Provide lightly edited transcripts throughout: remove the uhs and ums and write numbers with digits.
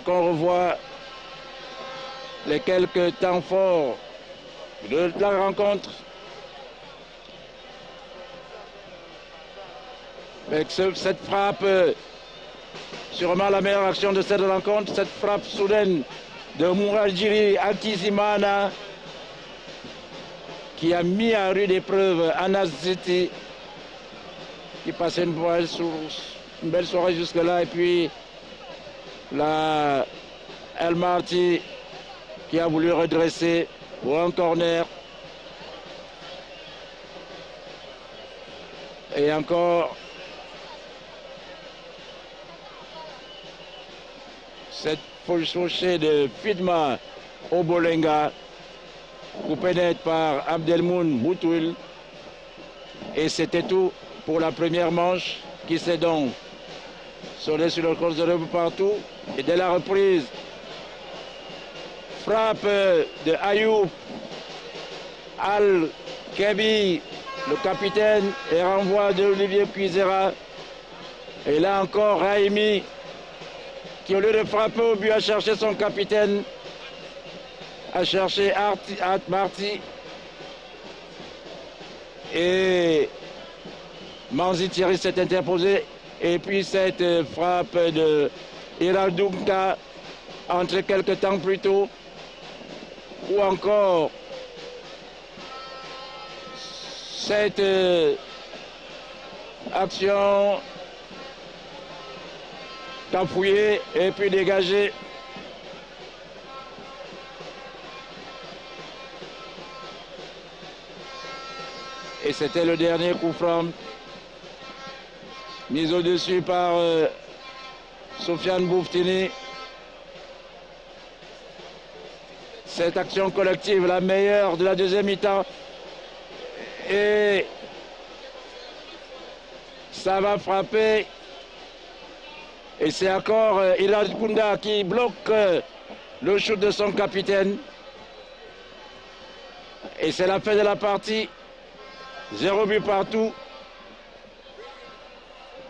Alors qu'on revoit les quelques temps forts de la rencontre. Avec cette frappe, sûrement la meilleure action de cette rencontre, cette frappe soudaine de Murajiri Akizimana qui a mis à rude épreuve Anaziti qui passait une belle soirée jusque-là, et puis la El Marti qui a voulu redresser pour un corner. Et encore cette folle chaussée de Fidma Obolenga, coupée net par Abdelmoun Boutouil. Et c'était tout pour la première manche qui s'est donc soldée sur le course de revue partout. Et dès la reprise, frappe de Ayoub Al-Kebi, le capitaine, et renvoi de Olivier Cuisera. Et là encore, Raimi, qui au lieu de frapper au but a cherché son capitaine, a cherché Art Marti. Et Manzi Thierry s'est interposé. Et puis cette frappe de Iraldunka entre quelques temps plus tôt. Ou encore cette action cafouillée et puis dégagée. Et c'était le dernier coup franc mis au-dessus par Sofiane Bouftini. Cette action collective, la meilleure de la deuxième mi-temps. Et ça va frapper. Et c'est encore Ilad Kounda qui bloque le shoot de son capitaine. Et c'est la fin de la partie. 0 but partout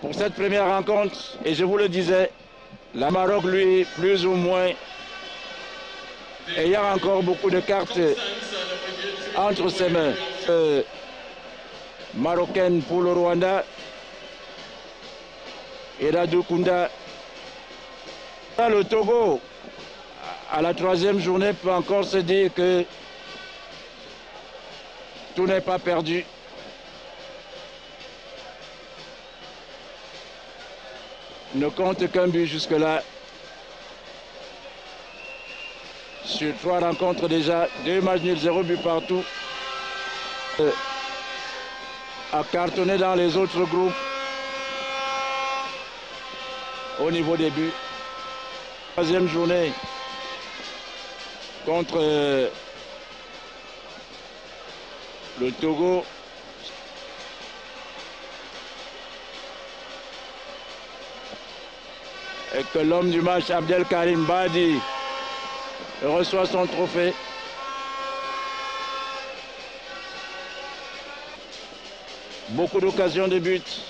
pour cette première rencontre. Et je vous le disais, la Maroc, lui, plus ou moins, ayant encore beaucoup de cartes entre ses mains. Marocaine pour le Rwanda. Et Radou Kounda. Le Togo, à la troisième journée, peut encore se dire que tout n'est pas perdu. Ne compte qu'un but jusque-là. Sur 3 rencontres déjà, 2 matchs nuls, 0 but partout. A cartonné dans les autres groupes au niveau des buts. Troisième journée contre le Togo. Et que l'homme du match, Abdelkarim Badi, reçoit son trophée. Beaucoup d'occasions de but.